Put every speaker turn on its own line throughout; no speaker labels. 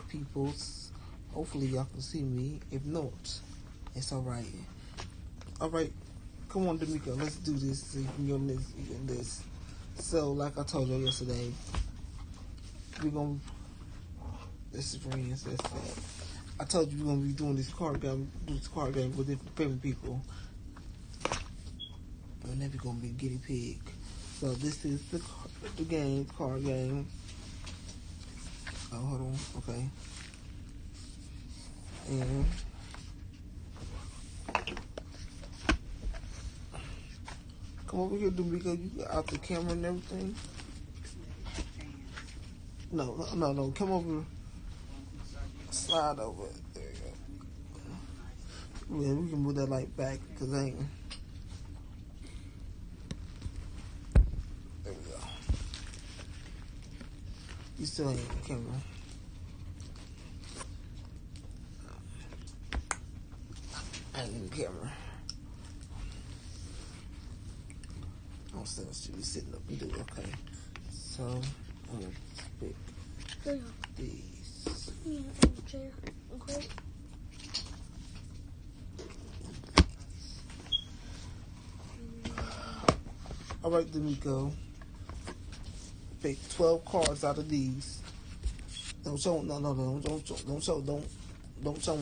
peoples. Hopefully y'all can see me. If not, it's alright. Alright, come on, D'Amico, let's do this. So you can get this. So, like I told you yesterday, we're gonna. This is friends. That's that. I told you we're gonna be doing this card game. With different family people. And then we're gonna be guinea pig. So this is the card game. Oh, hold on. Okay. And come over here, D'Amico. You got out the camera and everything. No. Come over. Slide over. There you go. Yeah, we can move that light back because I ain't. There we go. You still ain't on the camera. I ain't in the camera. I'm still should be sitting up and do it. Okay. So I'm gonna pick these.
Yeah, in the chair. Okay.
All right, D'Amico. Pick 12 cards out of these. Don't show them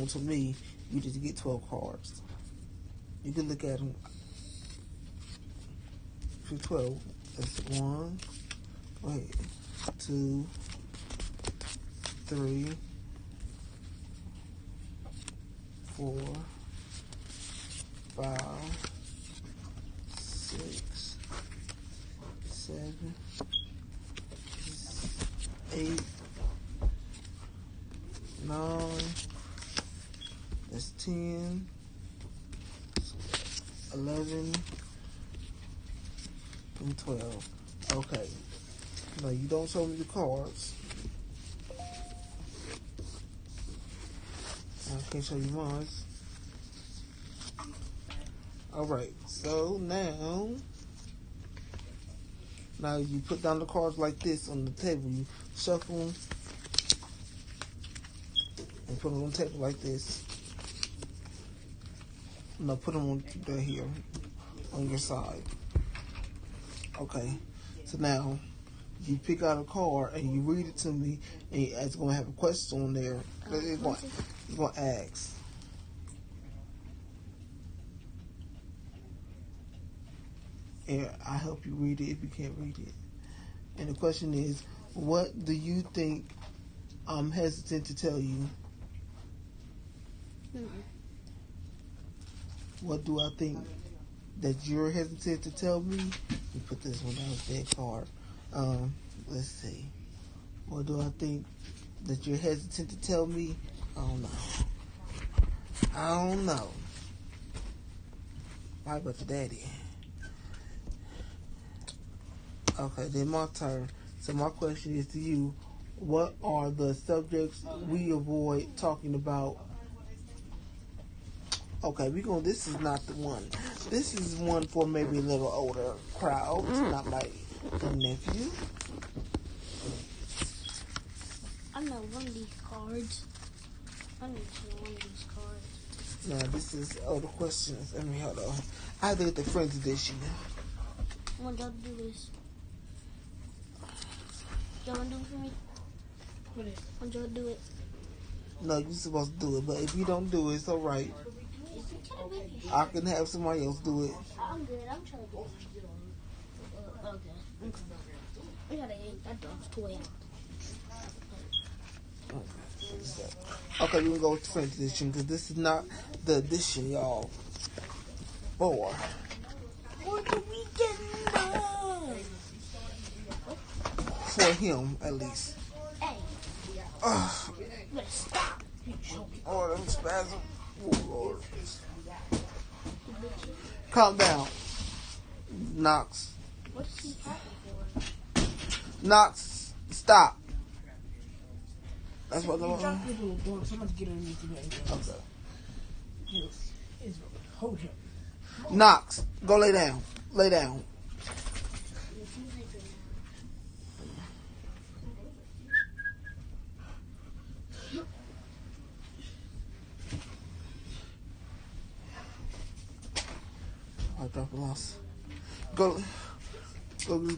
to me. You just get 12 cards. You can look at them. Pick 12. That's 1. Go ahead. 2, 3, 4, 5, 6, 7, 8, 9, that's 10, 11, and 12. Okay. Now you don't show me the cards. I can't show you mine. Alright, so now you put down the cards like this on the table. You shuffle them and put them on the table like this. No, put them on right here on your side. Okay, so now you pick out a card and you read it to me, and it's going to have a question on there. It's going to ask. And I'll help you read it if you can't read it. And the question is, what do you think I'm hesitant to tell you? What do I think that you're hesitant to tell me? You put this one down, that card. Let's see. What do I think that you're hesitant to tell me? I don't know. Why about your daddy? Okay, then my turn. So my question is to you: what are the subjects we avoid talking about? Okay, this is not the one. This is one for maybe a little older crowd. It's not like the nephew.
I know one of these cards. I need to know one of these cards.
Now, this is older questions. Let me hold on. I have to get the Friends edition.
I want y'all to do this. Y'all want to do it for me? What is it? I want y'all to do it.
No, you're supposed to do it, but if you don't do it, it's all right. I can have somebody else do it.
I'm good. I'm trying to do it. Okay. We gotta eat that dog's toy out.
Okay, you can go with the French edition because this is not the edition, y'all. For.
For the weekend.
For him, at least.
Hey. You better stop.
Oh, them spasm. Oh, Lord. Calm down. Knox.
What is he talking for?
Knox, stop. That's what I'm
doing. Somebody get underneath the bed.
Okay.
Hold him.
Knox, go lay down. Lay down. drop the loss. Go. Go.
And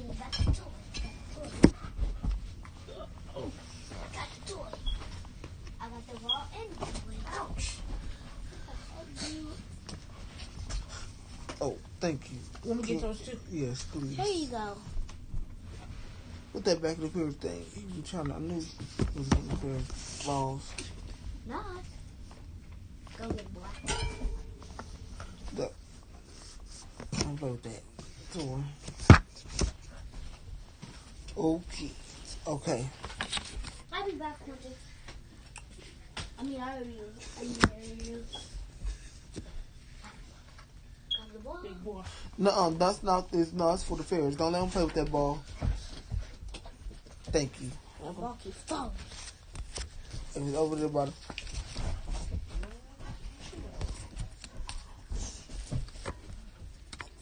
you got the toy. Got the toy. I got the ball and the toy. Ouch.
Oh, thank you.
Want me to get those too?
Yes, please.
Here you go.
Put that back in the paper thing. You trying to, I knew it was getting a pair of balls.
Not. Go get boy.
Look. Don't play with that. Toy. Okay. Okay.
I'll be back, Quincy. I already used. Got the ball.
Big boy.
No, that's not this. No, it's for the fairs. Don't let them play with that ball. Thank you.
The ball keeps falling.
It was over there by the...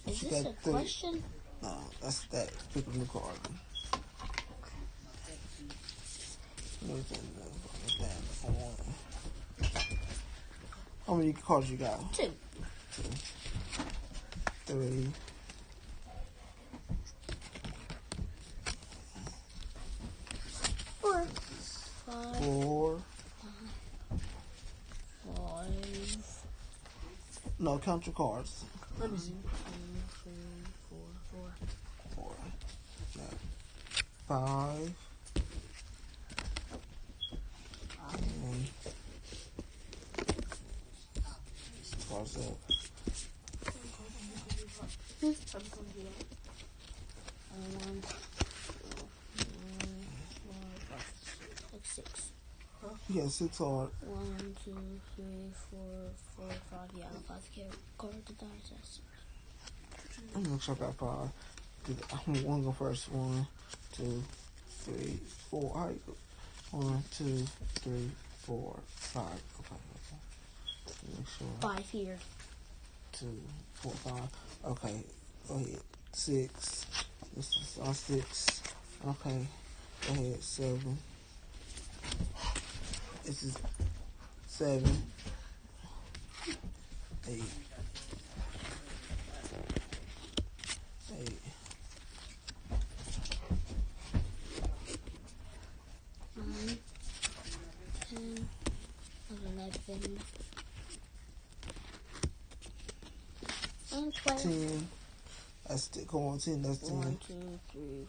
Is
You
this
got
a
three.
question?
No, that's that. Pick a new card. How many cards you got?
2.
3.
4. 5.
4.
5.
No, count your cards.
Let me see.
1, 2, 3, 4, 4.
4. No. 5. And cards up.
I'm just gonna do that.
1, 2, 6.
You got 6 cards.
1, 2, 3, 4, 4, 5. Yeah, 5 cards to die.
I'm gonna make sure I got 5. I'm gonna go first. 1, 2, 3, 4. How you go? 1, 2, 3, 4, 5. Okay. Make sure.
5 here.
2, 4, 5. Okay. Go ahead. 6. This is on 6. Okay. Go ahead. 7. This is 7. 8. 8.
9, 10, 11, and 12.
10. That's the, come on, 10. That's 10.
1, 2, 3,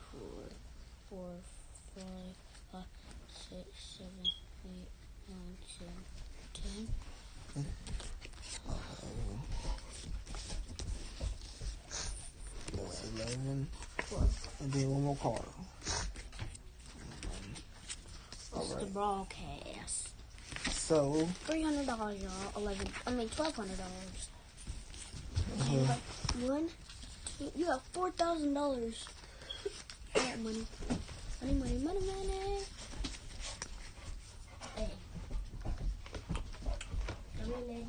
4, 5, 5, 6, 7, 8, 9, 10.
That's 11. 12. And then one more card.
It's the broadcast.
So,
$300, y'all. $1,200.
uh,
One, two, you have $4,000. Yeah, money. Money. Hey. Come in there.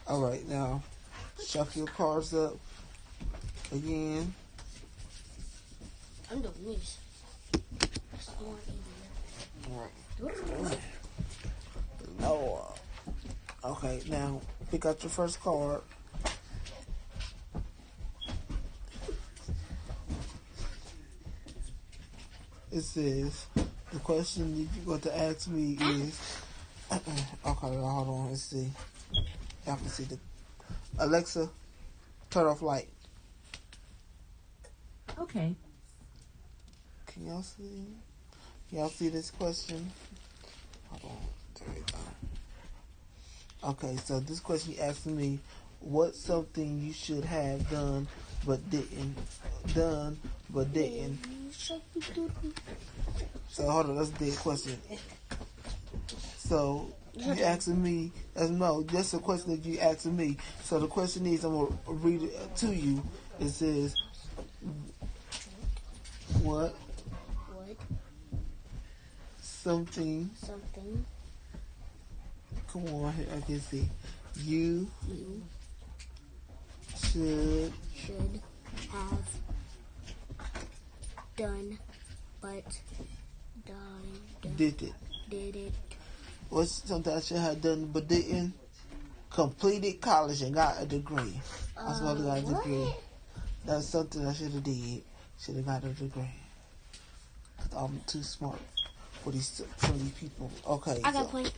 alright, now, shuffle your cards up again.
I'm doing this. That's more easier.
Alright. No. Okay, now, pick out your first card. It says, the question you're going to ask me is, okay, hold on, let's see. Y'all can see the, Alexa, turn off light.
Okay.
Can y'all see? Y'all see this question? Hold on, there we go. Okay, so this question asked me, what's something you should have done but didn't? So hold on, that's the question. So you asking me? That's a question that you asking me. So the question is, I'm gonna read it to you. It says, what? Something. Come on, I can see. You should
have done but
Did it.
did it.
What's something I should have done but didn't? Completed college and got a degree. I was supposed to got a degree. That's something I should have did. Should have got a degree. Cause I'm too smart for these people. Okay.
I got a point.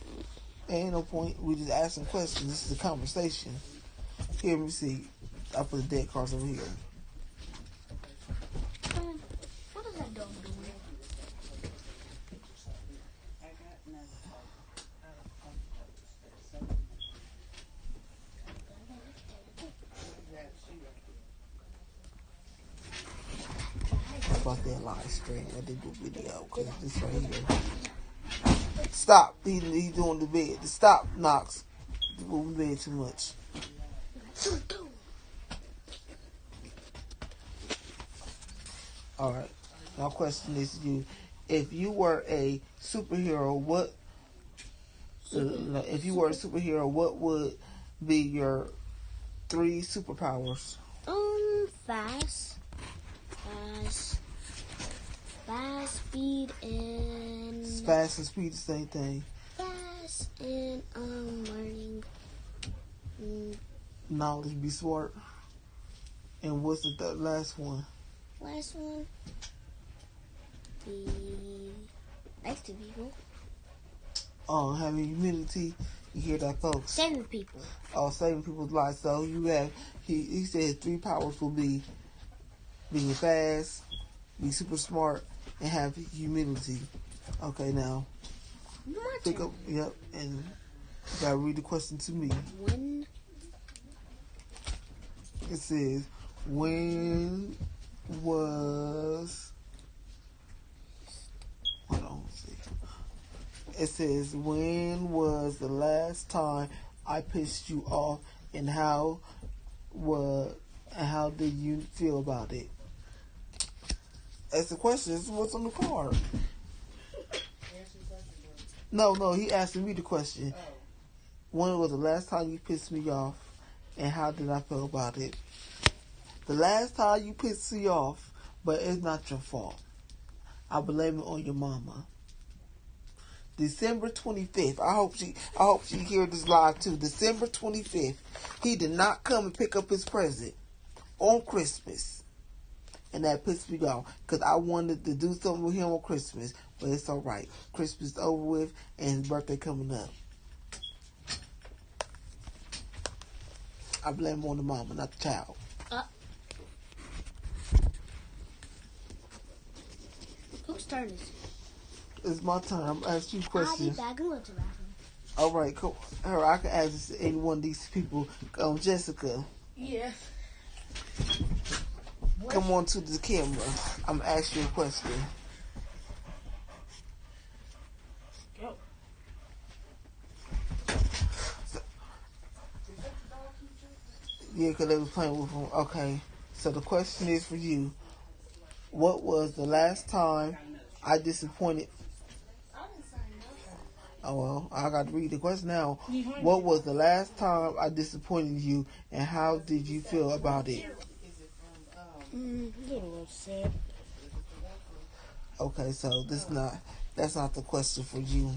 Ain't no point. We just asking questions. This is a conversation. Here, let me see. I put the dead cards over here.
What is that dog doing?
About that live stream. I did the video because this right here. Stop. He's doing the bed. Stop, Knox. He's moving the bed too much. Alright. My question is to you. If you were a superhero, what would be your 3 superpowers?
Fast, speed, and
Fast and speed, the same thing.
fast and learning.
Knowledge, be smart. And what's the last one?
Last one, be nice to people.
Having humility. You hear that, folks?
Saving people.
Saving people's lives. So you have, he said 3 powers will be being fast, be super smart, and have humility. Okay, now pick up. Yep, and you gotta read the question to me.
When
It says, when was? Hold on, let's see. It says, when was the last time I pissed you off, and how did you feel about it? That's the question. This is what's on the card. No, he asking me the question. When was the last time you pissed me off, and how did I feel about it? The last time you pissed me off, but it's not your fault. I blame it on your mama. December 25th. I hope she hear this live too. December 25th. He did not come and pick up his present on Christmas. And that pissed me off because I wanted to do something with him on Christmas. But it's all right. Christmas is over with and his birthday coming up. I blame him on the mama, not the child.
Whose turn is it?
It's my turn. I'm asking you questions.
I'll be back and go to the bathroom.
All right, cool. I can ask this to any one of these people. Jessica.
Yes.
Come on to the camera. I'm gonna ask you a question.
Go.
Yeah, because they was playing with him. Okay. So the question is for you. What was the last time I disappointed? Oh, well, I got to read the question now. What was the last time I disappointed you, and how did you feel about it?
Little upset.
Okay, so that's not the question for you.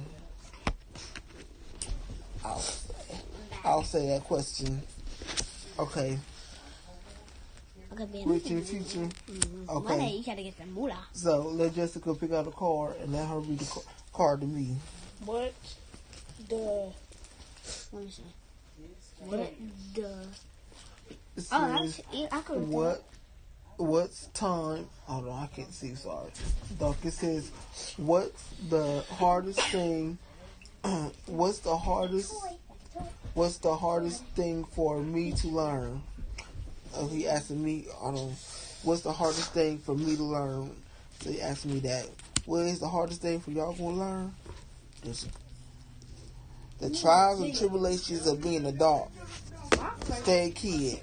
I'll say that question. Okay. Rich in the future. Okay.
You gotta get the moolah.
So let Jessica pick out a card and let her read the card to me.
What the?
Let me see.
What
the?
It says,
I could.
What's time? Hold on, I can't see. Sorry, Doc. It says, what's the hardest thing? What's the hardest thing for me to learn? He asking me, what's the hardest thing for me to learn? So he asked me that. What is the hardest thing for y'all going to learn? The trials and tribulations of being an adult. Stay a kid.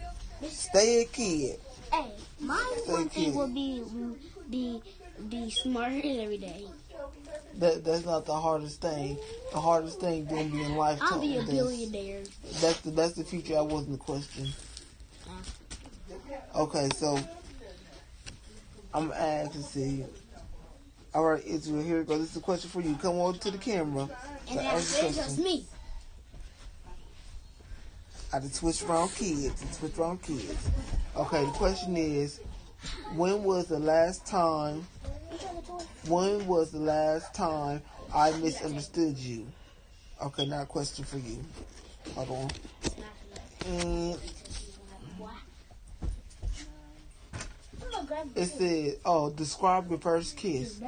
Stay a kid.
Hey, my one thing will be smarter every day.
That's not the hardest thing. The hardest thing gonna be in life.
I'll be a billionaire.
That's the future. That wasn't the question. Okay, so I'm gonna ask and see. All right, Israel, here we go. This is a question for you. Come on to the camera.
And that's just me.
I just switch around kids. Okay, the question is, when was the last time I misunderstood you? Okay, now a question for you. Hold on. And it says, describe your first kiss.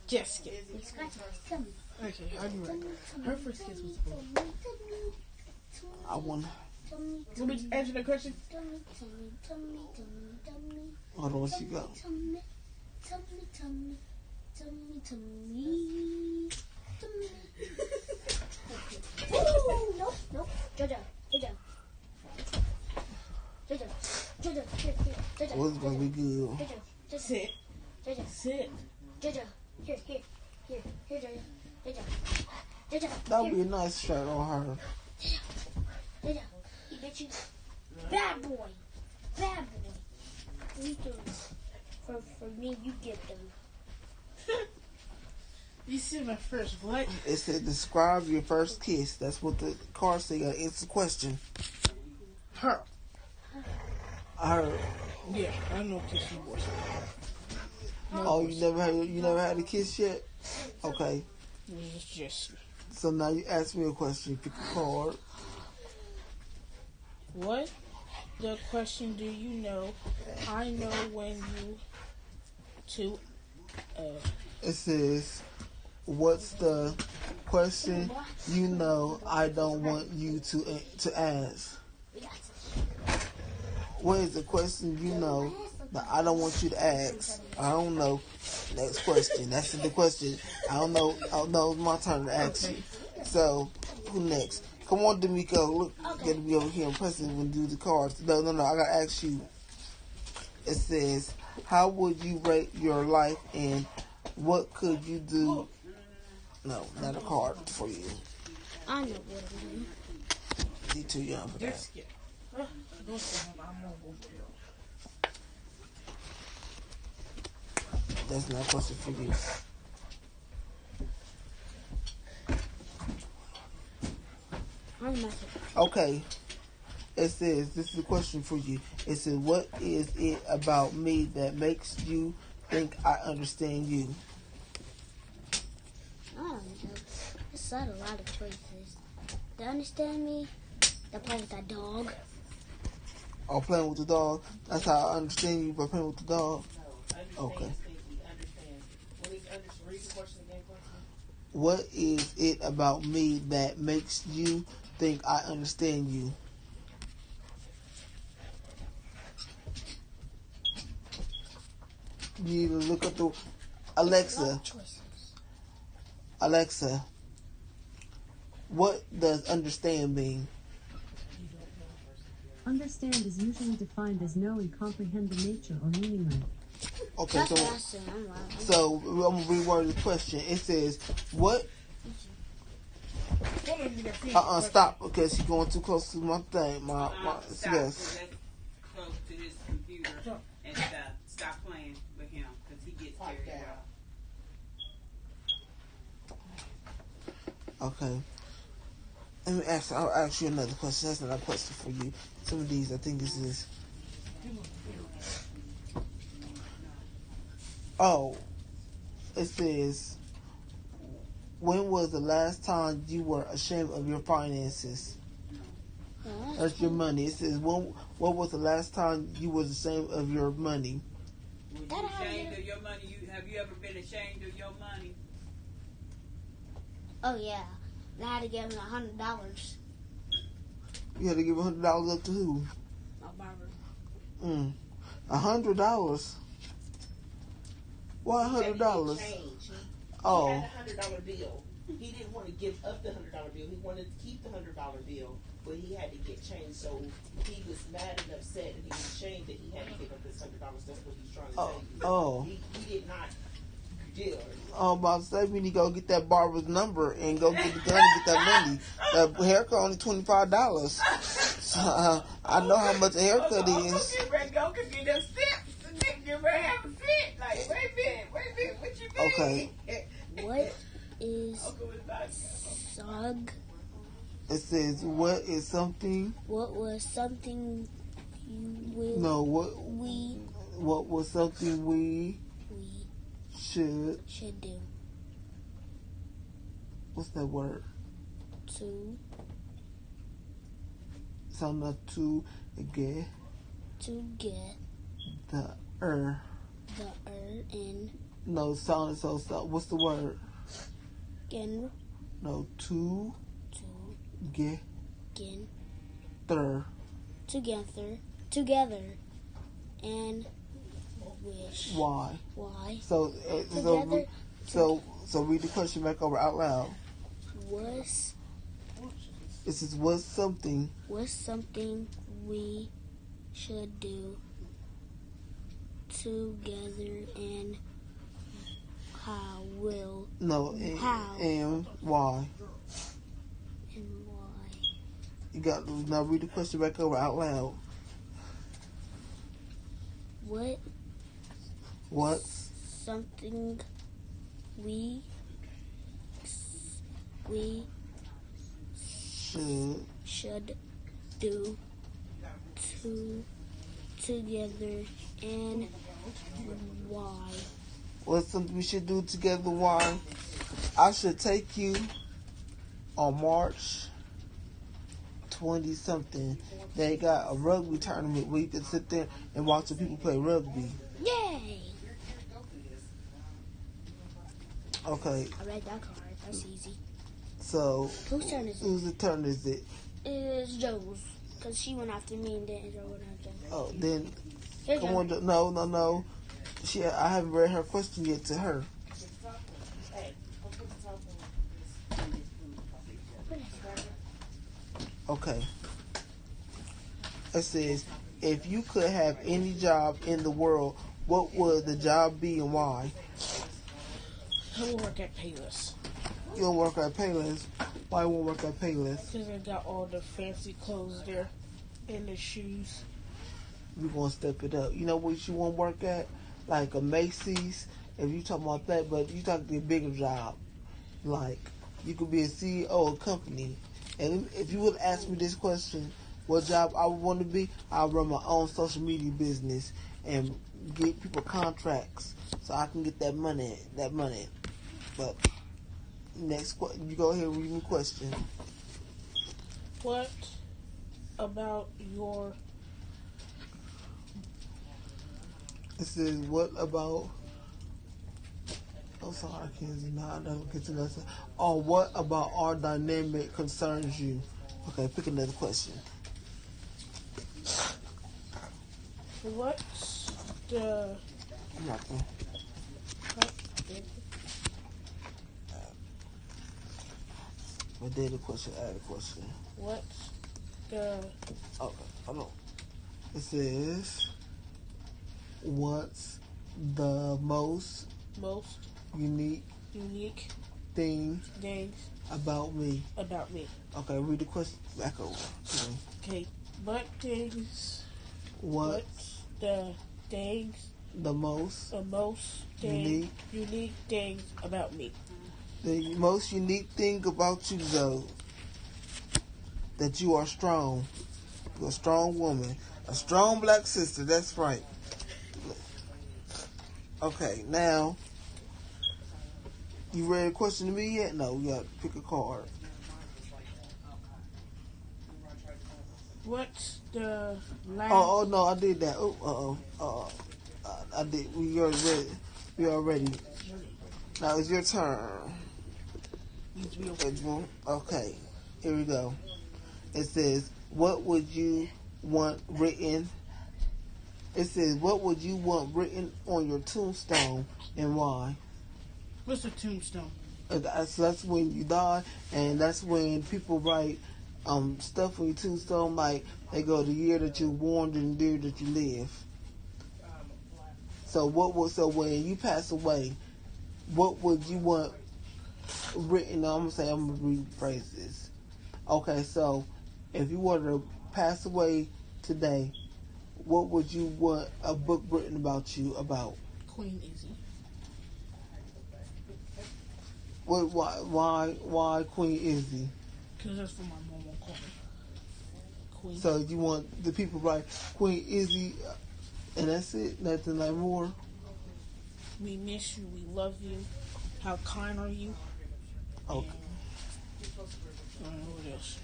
Jessica. Okay, I'll be right. Her first kiss was cool.
I want.
Let me answer the question.
Hold on, she go.
No. Jojo.
What's gonna be good?
Sit. Sit.
Jojo. Here, Jojo.
That would be a nice shirt on her.
Jojo, you get you. Bad boy. You do it. For me, you get them.
You see my first what?
It said describe your first kiss. That's what the card said. It's a question.
Her.
Her.
Yeah, I know kiss you boys.
Oh, you never had a kiss yet? Okay.
It's just.
So now you ask me a question. Pick a card.
What? The question do you know? I know when you to.
It says, what's the question you know I don't want you to ask? What is the question you know that I don't want you to ask? I don't know. Next question. That's the question. I don't know. It's my turn to ask you. So, who next? Come on, D'Amico. Look, you gotta be over here and press it when you do the cards. No. I gotta ask you. It says, how would you rate your life and what could you do? No, not a card for you.
I know what I'm doing.
You're too young for that. That's not a question for you. Okay. It says, this is a question for you. It says, what is it about me that makes you think I understand you?
I don't know. It's not a lot of choices. To understand me, to play with that dog.
Oh, playing with the dog? That's how I understand you by playing with the dog? Okay. What is it about me that makes you think I understand you? You need to look up the Alexa. Alexa, what does understand mean?
Understand is usually defined as know and comprehend the nature or meaning of.
Okay, so I'm going to reword the question. It says, what? Stop, because she's going too close to my thing.
Stop, yes. Close to his computer and stop playing with him because he gets carried out.
Okay. I'll ask you another question. That's not a question for you. Some of these, I think this is. Oh, it says, when was the last time you were ashamed of your finances? That's your money. It says, what was the last time you was ashamed of your money?
Were you ashamed of your money? Have you ever been ashamed of your money?
Oh, yeah. I had to give him $100.
You had to give $100 up to who?
My barber.
$100? Why $100? Oh.
He had a $100 bill. He didn't want to give up the $100 bill. He wanted to keep the $100 bill, but he had to get change. So he was mad and upset, and he was ashamed that he had to give up his $100. That's what he's trying to tell you.
Oh.
He did not deal.
Oh, about to say we need to go get that barber's number and go get the gun and get that money. The haircut only $25. So, I know how much a haircut is.
Go get
Okay.
What is sog?
It says, what is something?
What was something you will
No,
we
what was something we should?
do
What's that word?
to
Sound up to get
get
the
the earth in
No, sound so. What's the word?
gen
No, to
to
get
gen
there.
together and wish
Why?
why
So,
Together.
so read the question back over out loud.
was
This is what's something
something we should do together and how will
no
How?
and why.
and why.
You got now read the question back over out loud. What's
Something we
should
do together and why.
what's something we should do together? Why? I should take you on March 20 something. They got a rugby tournament where you can sit there and watch the people play rugby.
Yay!
Okay,
I read that card. That's easy.
so
Whose turn is it?
whose turn is it?
It's Joe's. Because she went after me and then Joe went after me.
Oh, then
Here,
come
Joe.
on. No. I haven't read her question yet to her. Okay. It says, if you could have any job in the world, what would the job be and why?
He'll work at Payless.
You don't work at Payless. Why won't work at Payless?
Because they got all the fancy clothes there and the shoes.
We're going to step it up. You know what you want to work at? Like a Macy's. If you talking about that, but you talking a bigger job. Like, you could be a CEO of a company. And if you would ask me this question, what job I would want to be, I'll run my own social media business and get people contracts so I can get that money. But next, you go ahead and read me question.
What about your...
It says, what about... Oh, sorry, Kenzie. No, I don't get to that. Oh, what about our dynamic concerns you? Okay, pick another question.
What's the...
I'm not going. I did a question, add a question.
What's the...
Okay, hold on. It says, what's the most unique thing
things
about me? Okay, read the question back over.
Okay. What things...
What's
the things...
the most
unique things about me?
The most unique thing about you, though, that you are strong. You're a strong woman. A strong black sister, that's right. Okay, now, you ready to question to me yet? No, we got to pick a card.
What's the last...
Oh, no, I did that. I did. We already. Now it's your turn. Okay, here we go. It says, what would you want written? It says, what would you want written on your tombstone and why?
What's a tombstone?
That's when you die, and that's when people write stuff on your tombstone, like they go the year that you were born and the year that you live. So when you pass away, what would you want written? I'm gonna rephrase this. Okay, so if you were to pass away today, what would you want a book written about you about?
Queen Izzy.
Why Queen Izzy?
Because that's what my mom will call me. Queen.
So you want the people right Queen Izzy, and that's it? Nothing like more?
We miss you. We love you. How kind are you?
Okay.
What else?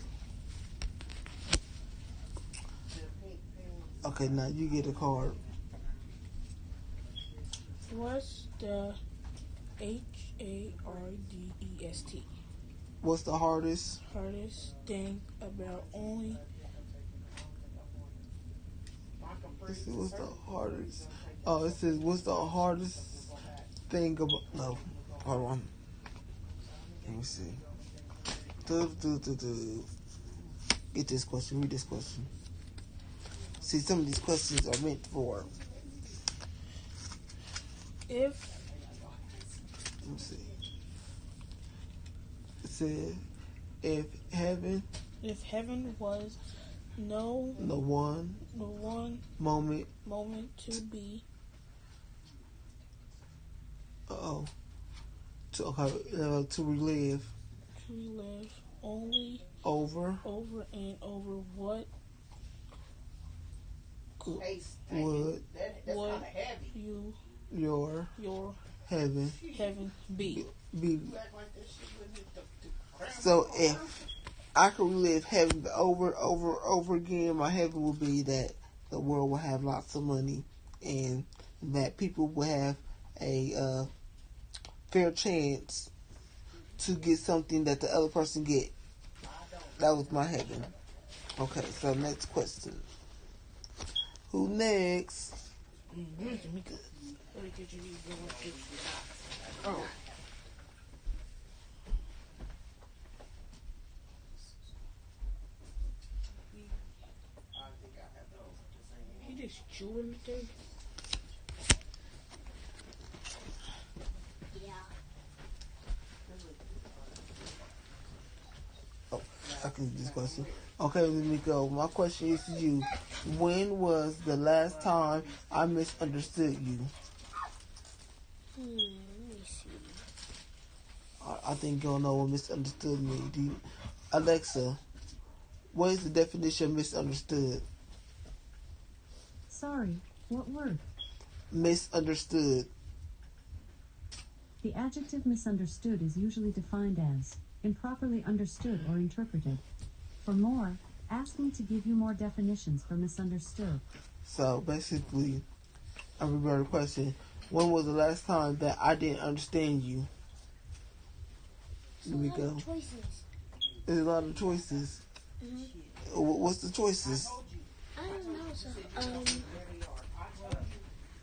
Okay, now you get a card.
What's the HARDEST?
What's the hardest?
Hardest thing about only.
Let's see, what's the hardest? Oh, it says, what's the hardest thing about... No, hold on. Let me see. Get this question, read this question. See, some of these questions are meant for...
If
Let me see. It said, if heaven
was no
one moment
to be
to relive
only
over
and over, what
would
That's heavy.
your heaven
be?
be? So if I could relive heaven over again, my heaven would be that the world will have lots of money and that people will have a fair chance to get something that the other person get. That was my heaven. Okay, so next question. Who next?
Where's the Mika? Where did you go? Oh. He just chewing the thing.
Oh, I can do this question. Okay, let me go. My question is to you. When was the last time I misunderstood you?
Let me see.
I think you'll know what misunderstood me. Alexa, what is the definition of misunderstood?
Sorry, what word?
Misunderstood.
The adjective misunderstood is usually defined as improperly understood or interpreted. For more, ask me to give you more definitions for misunderstood.
So basically, I remember the question. When was the last time that I didn't understand you? Here we go. There's a lot of choices. What's the choices?
I don't know. So,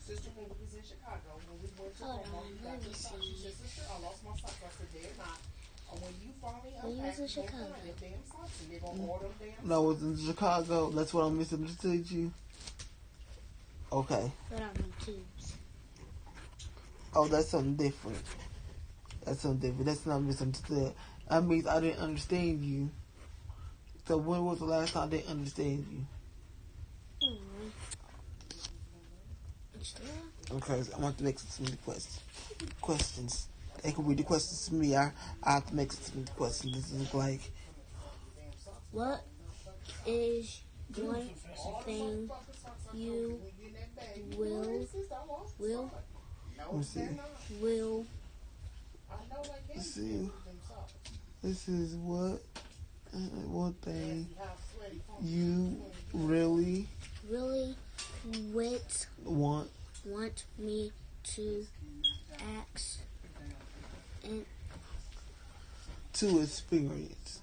Sister, when we was in Chicago, when we went to
hold on, let me
she said,
see.
sister, I lost my socks. I said, they're not. And when you finally
When you was
unpack,
in
you gonna
Chicago.
find them damn socks, and they're gonna order them damn
No, I was in Chicago. That's what I misunderstood you. Okay.
But I'm in tubes.
Oh, that's something different. That's not misunderstood. That means I didn't understand you. So when was the last time I didn't understand you? Okay, so I want to make some questions. They can read the questions to me. I have to make some questions. This is like...
What is one thing you will
Let me see. Let's see. This is what one thing you really want
me to ask and
to experience.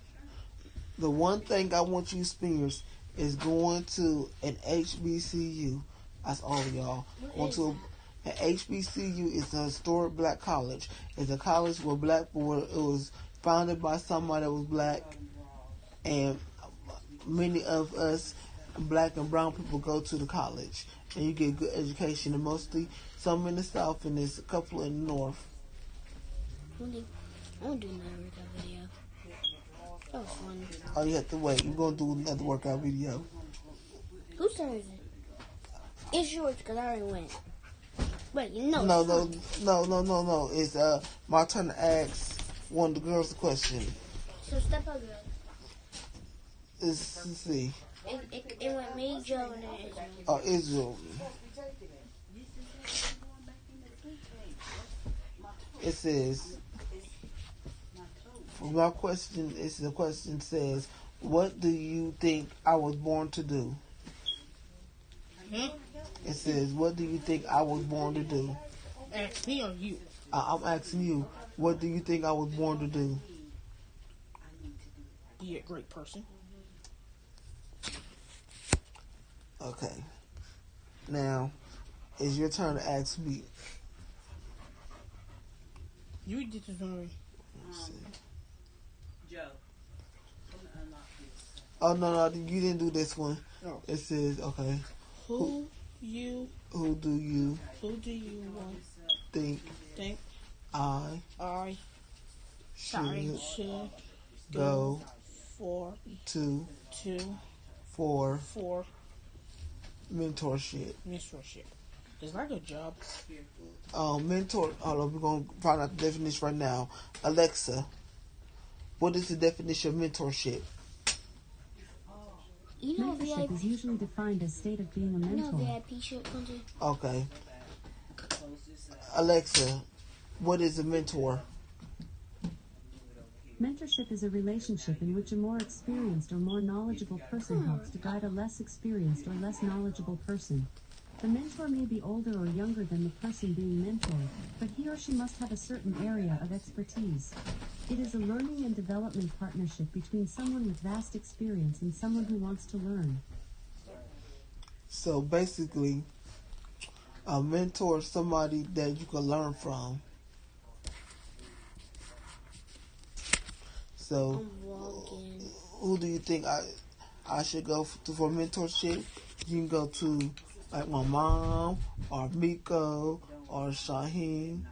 The one thing I want you to experience is going to an HBCU. That's all of y'all. Going to an HBCU is a historic black college. It's a college where it was founded by somebody that was black, and many of us black and brown people go to the college, and you get good education. And mostly some in the south, and there's a couple in the north.
I want to do another workout video. That was fun.
Oh, you have to wait. You're gonna do another workout video.
Whose turn is it? It's yours because I already went. Wait, no.
No. It's my turn to ask one of the girls a question.
So step up, girl.
Let's see.
It went me, Joe, and then Israel.
Israel. It says, my question is, the question says, what do you think I was born to do? It says, what do you think I was born to do?
Ask me or you?
I'm asking you, what do you think I was born to do?
Be a great person.
Okay. Now, it's your turn to ask me.
You did this already.
Joe, I'm gonna unlock this.
Oh, no, you didn't do this one.
No.
It says, okay.
Who do
you
want
think I
should
go
for
mentorship?
Mentorship. It's like a job.
Mentor. Hold on, we're gonna find out the definition right now. Alexa, what is the definition of mentorship?
You know
Mentorship is usually defined as state of being a mentor.
VIP shit, Quincy?
Okay. Alexa, what is a mentor?
Mentorship is a relationship in which a more experienced or more knowledgeable person helps to guide a less experienced or less knowledgeable person. The mentor may be older or younger than the person being mentored, but he or she must have a certain area of expertise. It is a learning and development partnership between someone with vast experience and someone who wants to learn.
So basically, a mentor is somebody that you can learn from. So, who do you think I should go to for mentorship? You can go to like my mom, or Miko, or Shaheen,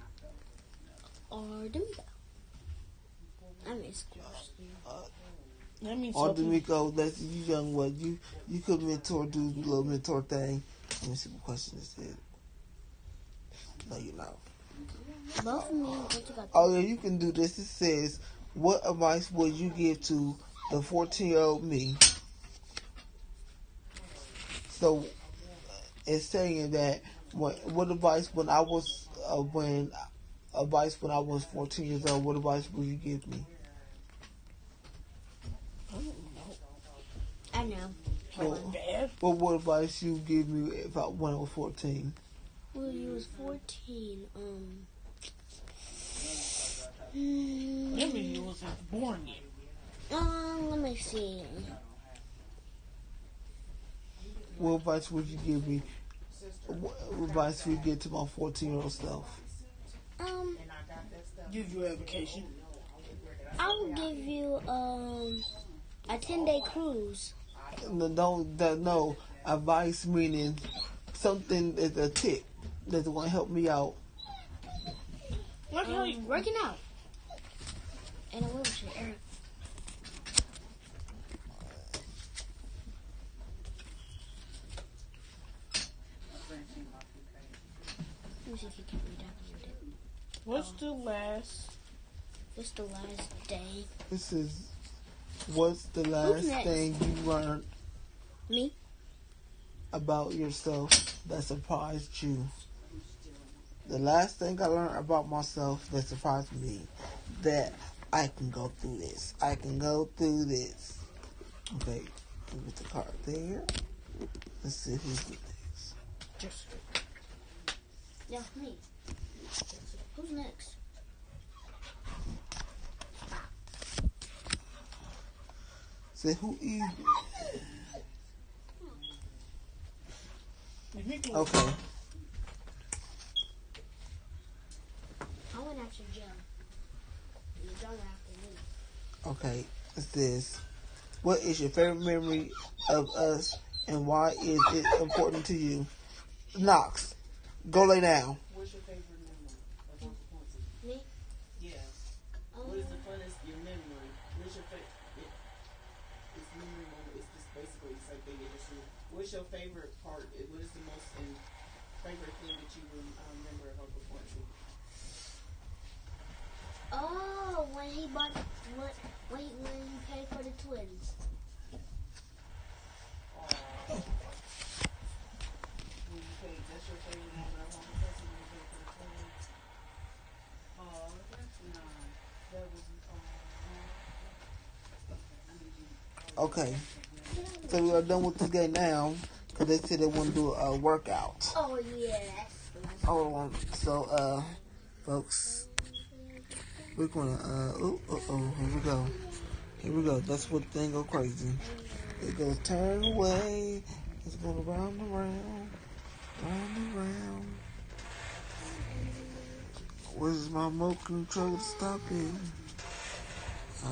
or D'Amico. I miss schools.
Or D'Amico. That's you young one. You could mentor, do the little mentor thing. Let me see what question it said. No, you're not.
Both of me. What you got?
Oh yeah, you can do this. It says, what advice would you give to the 14-year-old me? So it's saying that what advice when I was 14 years old, what advice would you give me?
I know.
What advice you give me when I was 14?
When you was 14,
Maybe you wasn't born yet.
Let me see.
What advice would you give me? What advice would you give to my 14-year-old self?
Give you a vacation.
I'll give you a 10-day cruise.
No, advice meaning something is a tip that's going to help me out.
Working out. In a wheelchair.
What's the last
day?
This is, what's the last thing you learned
Me?
about yourself that surprised you? The last thing I learned about myself that surprised me, that I can go through this. I can go through this. Okay, put the card there. Let's see who's with this.
Yeah, me. Who's next?
Say who is? Okay.
I went after Joe. You don't after me.
Okay, it's this. What is your favorite memory of us, and why is it important to you? Knox, go lay down.
What's your favorite memory of Uncle Quincy?
Me?
Yeah. What is the funnest, your memory? What's your favorite? It's memory moment. It's just basically the same thing. What's your favorite part? What is the most favorite thing that you remember of Uncle Quincy?
Oh, when he bought when he paid for the twins.
That's your favorite moment of home cooking when you paid for the twins. Oh, that's nice. That was I need you.
Okay. So we are done with this game now, because they said they want to do a workout.
Oh yeah, that's
Hold on. So, folks, we're gonna, here we go. Here we go. That's what the thing go crazy. It goes turn away. It's going round and round, round and round. Where's my remote control stopping?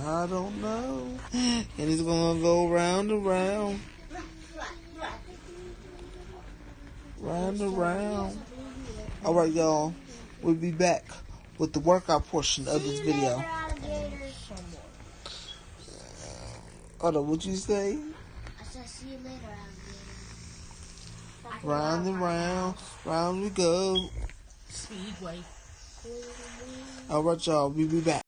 I don't know. And it's gonna go round and round. Round and round. Alright, y'all. We'll be back with the workout portion of this video. Hold on, what you say?
I said, see you later, alligator.
Round and round, round we go.
Speedway.
Alright, y'all. We'll be back.